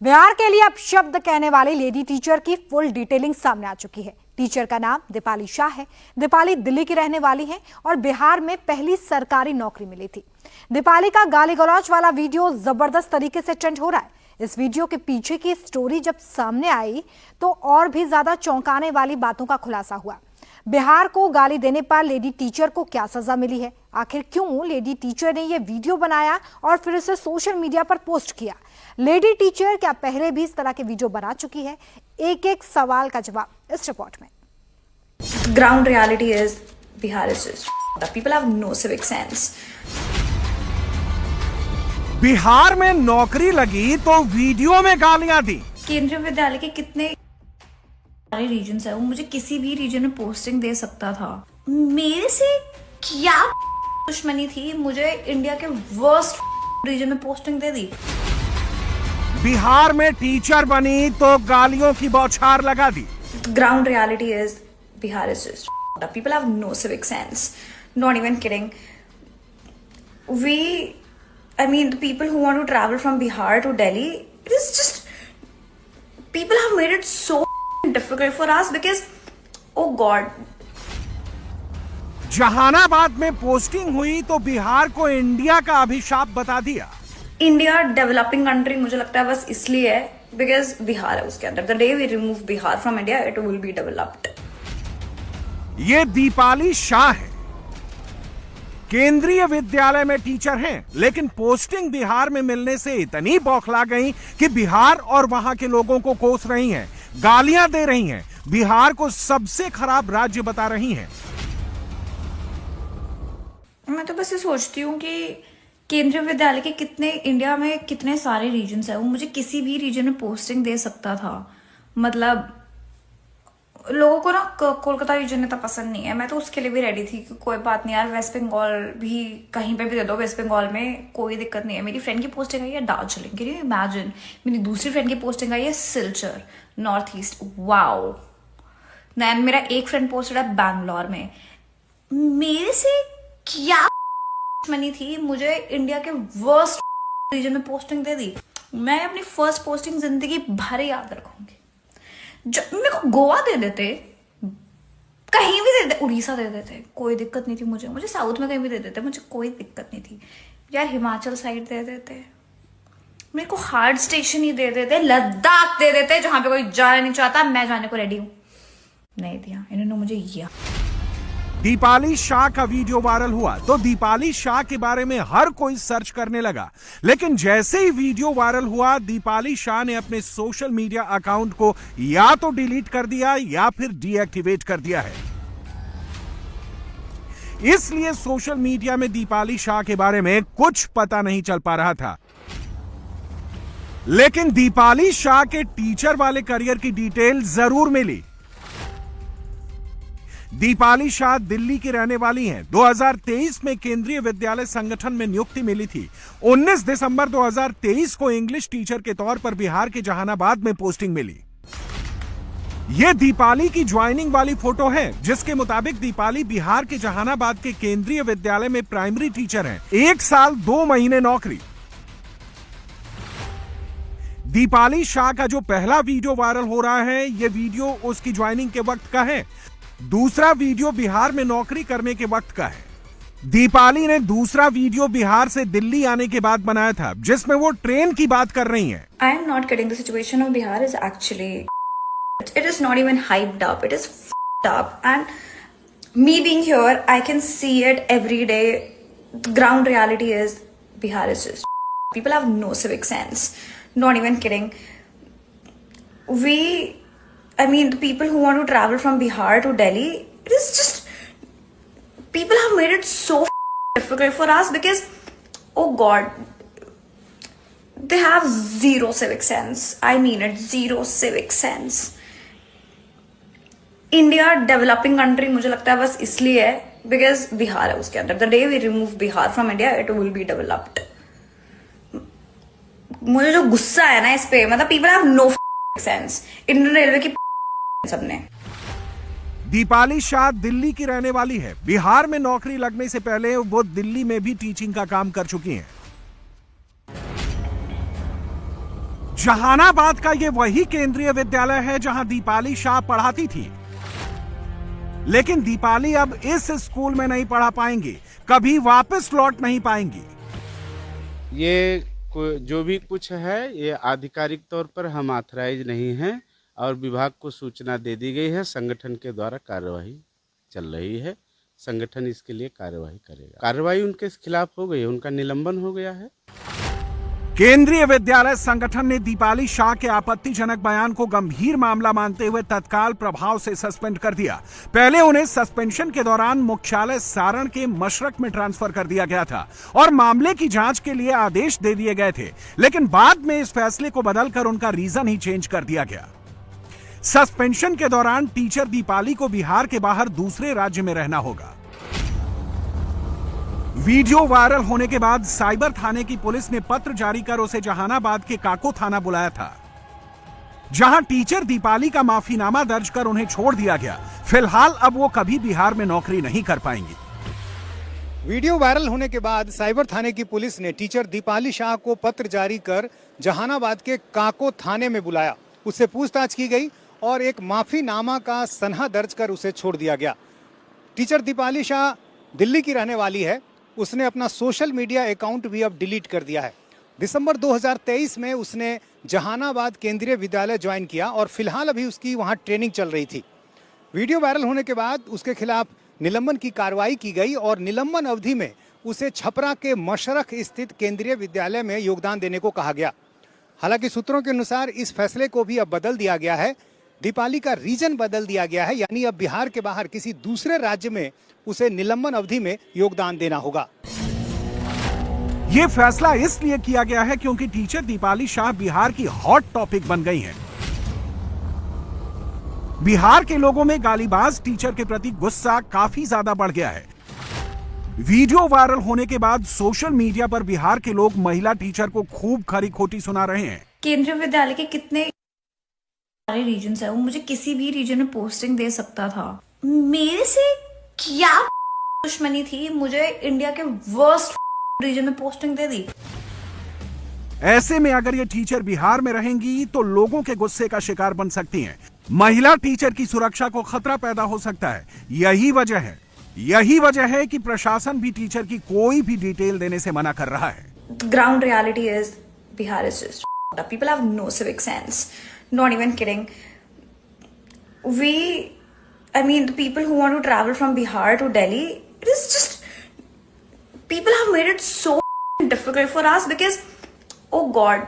बिहार के लिए अब शब्द कहने वाली लेडी टीचर की फुल डिटेलिंग सामने आ चुकी है। टीचर का नाम दीपाली शाह है। दीपाली दिल्ली की रहने वाली है और बिहार में पहली सरकारी नौकरी मिली थी। दीपाली का गाली गलौज वाला वीडियो जबरदस्त तरीके से ट्रेंड हो रहा है। इस वीडियो के पीछे की स्टोरी जब सामने आई तो और भी ज्यादा चौंकाने वाली बातों का खुलासा हुआ। बिहार को गाली देने पर लेडी टीचर को क्या सजा मिली है, आखिर क्यों लेडी टीचर ने यह वीडियो बनाया और फिर इसे सोशल मीडिया पर पोस्ट किया। लेडी टीचर क्या पहले भी इस तरह के वीडियो बना चुकी है? एक एक सवाल का जवाब इस रिपोर्ट में। Ground reality is Bihar is just the people have no civic sense. Bihar में नौकरी लगी तो वीडियो में गालियां दी। केंद्रीय विद्यालय के कितने सारे रीजन्स है, वो मुझे किसी भी रीजन में पोस्टिंग दे सकता था। मेरे से क्या दुश्मनी थी, मुझे इंडिया के वर्स्ट रीजन में पोस्टिंग दे दी। बिहार में टीचर बनी तो गालियों की बौछार लगा दी। Ground reality is Bihar is just the people have no civic sense. Not even kidding. The people who want to travel from Bihar to Delhi, it is just, people have made it so difficult for us because, oh God. Jehanabad में posting हुई तो बिहार को India का अभिशाप बता दिया। India developing country मुझे लगता है बस इसलिए है बिकॉज बिहार है उसके अंदर। The day we remove Bihar from India it will be developed. ये दीपाली शाह है, केंद्रीय विद्यालय में टीचर हैं, लेकिन पोस्टिंग बिहार में मिलने से इतनी बौखला गई कि बिहार और वहां के लोगों को कोस रही हैं, गालियां दे रही हैं, बिहार को सबसे खराब राज्य बता रही हैं। मैं तो बस ये सोचती हूँ कि केंद्रीय विद्यालय के कितने इंडिया में कितने सारे रीजन्स है, वो मुझे किसी भी रीजन में पोस्टिंग दे सकता था। मतलब लोगों को ना कोलकाता रीजन इतना पसंद नहीं है, मैं तो उसके लिए भी रेडी थी कि कोई बात नहीं यार, वेस्ट बंगाल भी कहीं पे भी दे दो, वेस्ट बंगाल में कोई दिक्कत नहीं है। मेरी फ्रेंड की पोस्टिंग आई है दार्जिलिंग, कैन यू इमेजिन। मेरी दूसरी फ्रेंड की पोस्टिंग आई है Silchar, north east, wow. Then मेरा एक फ्रेंड पोस्टेड है बैंगलोर में। मेरे से क्या मनी थी, मुझे इंडिया के वर्स्ट रीजन में पोस्टिंग दे दी। मैं अपनी फर्स्ट पोस्टिंग जिंदगी भर याद रखूंगी। जब मेरे को गोवा दे देते, कहीं भी दे देते, उड़ीसा दे देते, कोई दिक्कत नहीं थी मुझे साउथ में कहीं भी दे देते, मुझे कोई दिक्कत नहीं थी यार। हिमाचल साइड दे देते, मेरे को हार्ड स्टेशन ही दे देते, लद्दाख दे देते, जहां पे कोई जाना नहीं चाहता, मैं जाने को रेडी हूं। नहीं दिया इन्होंने मुझे ये। दीपाली शाह का वीडियो वायरल हुआ तो दीपाली शाह के बारे में हर कोई सर्च करने लगा, लेकिन जैसे ही वीडियो वायरल हुआ दीपाली शाह ने अपने सोशल मीडिया अकाउंट को या तो डिलीट कर दिया या फिर डीएक्टिवेट कर दिया है। इसलिए सोशल मीडिया में दीपाली शाह के बारे में कुछ पता नहीं चल पा रहा था। लेकिन दीपाली शाह के टीचर वाले करियर की डिटेल जरूर मिली। दीपाली शाह दिल्ली की रहने वाली हैं। 2023 में केंद्रीय विद्यालय संगठन में नियुक्ति मिली थी। 19 दिसंबर 2023 को इंग्लिश टीचर के तौर पर बिहार के जहानाबाद में पोस्टिंग मिली। यह दीपाली की ज्वाइनिंग वाली फोटो है, जिसके मुताबिक दीपाली बिहार के जहानाबाद के केंद्रीय विद्यालय में प्राइमरी टीचर हैं। 1 साल 2 महीने नौकरी। दीपाली शाह का जो पहला वीडियो वायरल हो रहा है, यह वीडियो उसकी ज्वाइनिंग के वक्त का है। दूसरा वीडियो बिहार में नौकरी करने के वक्त का है। दीपाली ने दूसरा वीडियो बिहार से दिल्ली आने के बाद बनाया था, जिसमें वो ट्रेन की बात कर रही हैं। I am not kidding. The situation of Bihar is actually, it is not even hyped up. It is f***ed up. And me being here, I can see it every day. The ground reality is Bihar is just, people have no civic sense. Not even kidding. The people who want to travel from Bihar to Delhi, it is just, people have made it so difficult for us because, oh God, they have zero civic sense. I mean it, zero civic sense. India developing country मुझे लगता है बस इसलिए है because Bihar है उसके अंदर। The day we remove Bihar from India it will be developed. मुझे जो गुस्सा है ना इस पे, मतलब people have no sense. Indian railway की सबने। दीपाली शाह दिल्ली की रहने वाली है। बिहार में नौकरी लगने से पहले वो दिल्ली में भी टीचिंग का काम कर चुकी हैं। जहानाबाद का ये वही केंद्रीय विद्यालय है जहां दीपाली शाह पढ़ाती थी, लेकिन दीपाली अब इस स्कूल में नहीं पढ़ा पाएंगी, कभी वापस लौट नहीं पाएंगी। ये जो भी कुछ है ये आधिकारिक तौर पर हम ऑथराइज नहीं हैं और विभाग को सूचना दे दी गई है। संगठन के द्वारा कार्यवाही चल रही है, संगठन इसके लिए कार्यवाही करेगा। कार्यवाही उनके खिलाफ हो गई है, उनका निलंबन हो गया है। केंद्रीय विद्यालय संगठन ने दीपाली शाह के आपत्तिजनक बयान को गंभीर मामला मानते हुए तत्काल प्रभाव से सस्पेंड कर दिया। पहले उन्हें सस्पेंशन के दौरान मुख्यालय सारण के मशरक में ट्रांसफर कर दिया गया था और मामले की जांच के लिए आदेश दे दिए गए थे, लेकिन बाद में इस फैसले को बदलकर उनका रीजन ही चेंज कर दिया गया। सस्पेंशन के दौरान टीचर दीपाली को बिहार के बाहर दूसरे राज्य में रहना होगा। वीडियो वायरल होने के बाद साइबर थाने की पुलिस ने पत्र जारी कर उसे जहानाबाद के काको थाना बुलाया था, जहां टीचर दीपाली का माफीनामा दर्ज कर उन्हें छोड़ दिया गया। फिलहाल अब वो कभी बिहार में नौकरी नहीं कर पाएंगी। वीडियो वायरल होने के बाद साइबर थाने की पुलिस ने टीचर दीपाली शाह को पत्र जारी कर जहानाबाद के काको थाने में बुलाया। उससे पूछताछ की गई और एक माफीनामा का सनहा दर्ज कर उसे छोड़ दिया गया। टीचर दीपाली शाह दिल्ली की रहने वाली है। उसने अपना सोशल मीडिया अकाउंट भी अब डिलीट कर दिया है। दिसंबर 2023 में उसने जहानाबाद केंद्रीय विद्यालय ज्वाइन किया और फिलहाल अभी उसकी वहां ट्रेनिंग चल रही थी। वीडियो वायरल होने के बाद उसके खिलाफ निलंबन की कार्रवाई की गई और निलंबन अवधि में उसे छपरा के मशरख स्थित केंद्रीय विद्यालय में योगदान देने को कहा गया। हालांकि सूत्रों के अनुसार इस फैसले को भी अब बदल दिया गया है। दीपाली का रीजन बदल दिया गया है, यानी अब बिहार के बाहर किसी दूसरे राज्य में उसे निलंबन अवधि में योगदान देना होगा। यह फैसला इसलिए किया गया है क्योंकि टीचर दीपाली शाह बिहार की हॉट टॉपिक बन गई हैं। बिहार के लोगों में गालीबाज टीचर के प्रति गुस्सा काफी ज्यादा बढ़ गया है। वीडियो वायरल होने के बाद सोशल मीडिया पर बिहार के लोग महिला टीचर को खूब खरी खोटी सुना रहे हैं। केंद्रीय विद्यालय के कितने सारे रीजन है, वो मुझे किसी भी रीजन में पोस्टिंग दे सकता था। मेरे से क्या दुश्मनी थी, मुझे इंडिया के वर्स्ट रीजन में पोस्टिंग दे दी। ऐसे में अगर ये टीचर बिहार में रहेंगी तो लोगों के गुस्से का शिकार बन सकती हैं। महिला टीचर की सुरक्षा को खतरा पैदा हो सकता है। यही वजह है कि प्रशासन भी टीचर की कोई भी डिटेल देने से मना कर रहा है। Ground reality is Bihar is just people have no civic sense, not even kidding. I mean, the people who want to travel from Bihar to Delhi, it is just, people have made it so difficult for us because, oh God.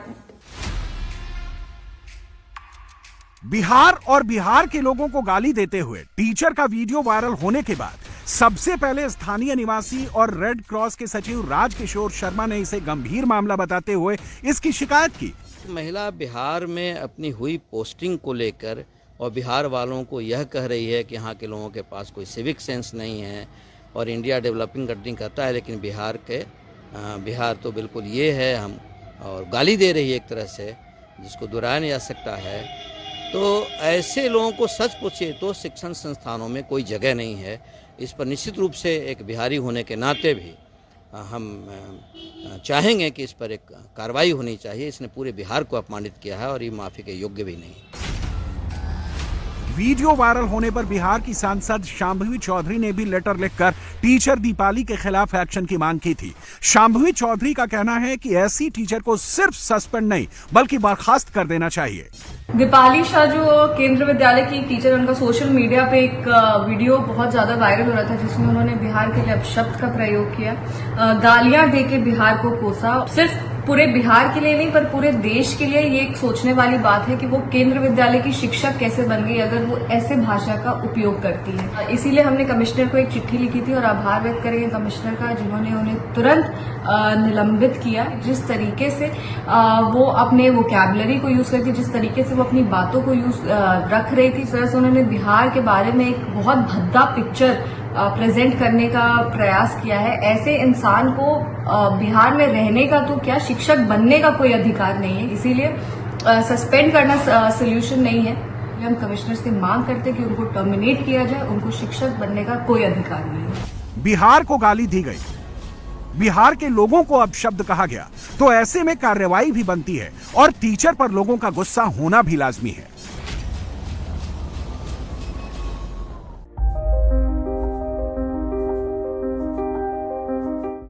Bihar और बिहार के लोगों को गाली देते हुए teacher का video viral होने के बाद सबसे पहले स्थानीय निवासी और रेड क्रॉस के सचिव राजकिशोर शर्मा ने इसे गंभीर मामला बताते हुए इसकी शिकायत की। महिला बिहार में अपनी हुई पोस्टिंग को लेकर और बिहार वालों को यह कह रही है कि यहाँ के लोगों के पास कोई सिविक सेंस नहीं है और इंडिया डेवलपिंग कंट्री कहता है, लेकिन बिहार तो बिल्कुल ये है हम, और गाली दे रही है एक तरह से, जिसको दोहराया नहीं जा सकता है। तो ऐसे लोगों को सच पूछिए तो शिक्षण संस्थानों में कोई जगह नहीं है। इस पर निश्चित रूप से एक बिहारी होने के नाते भी हम चाहेंगे कि इस पर एक कार्रवाई होनी चाहिए। इसने पूरे बिहार को अपमानित किया है और ये माफी के योग्य भी नहीं। वीडियो वायरल होने पर बिहार की सांसद शांभवी चौधरी ने भी लेटर लिखकर टीचर दीपाली के खिलाफ एक्शन की मांग की थी। शांभवी चौधरी का कहना है कि ऐसी टीचर को सिर्फ सस्पेंड नहीं बल्कि बर्खास्त कर देना चाहिए। दीपाली शाह जो केंद्रीय विद्यालय की टीचर, उनका सोशल मीडिया पे एक वीडियो बहुत ज्यादा वायरल हो रहा था जिसमें उन्होंने बिहार के लिए अपशब्द का प्रयोग किया, गालियां देके बिहार को कोसा। सिर्फ पूरे बिहार के लिए नहीं पर पूरे देश के लिए ये एक सोचने वाली बात है कि वो केंद्र विद्यालय की शिक्षक कैसे बन गई अगर वो ऐसे भाषा का उपयोग करती है। इसीलिए हमने कमिश्नर को एक चिट्ठी लिखी थी और आभार व्यक्त करेंगे कमिश्नर का, जिन्होंने उन्हें तुरंत निलंबित किया। जिस तरीके से वो अपने वोकैबुलरी को यूज करती, जिस तरीके से वो अपनी बातों को यूज रख रही थी, इस तरह से उन्होंने बिहार के बारे में एक बहुत भद्दा पिक्चर प्रेजेंट करने का प्रयास किया है। ऐसे इंसान को बिहार में रहने का तो क्या, शिक्षक बनने का कोई अधिकार नहीं है। इसीलिए सस्पेंड करना सोल्यूशन नहीं है। हम कमिश्नर से मांग करते कि उनको टर्मिनेट किया जाए, उनको शिक्षक बनने का कोई अधिकार नहीं है। बिहार को गाली दी गई, बिहार के लोगों को अपशब्द कहा गया तो ऐसे में कार्रवाई भी बनती है और टीचर पर लोगों का गुस्सा होना भी लाजमी है।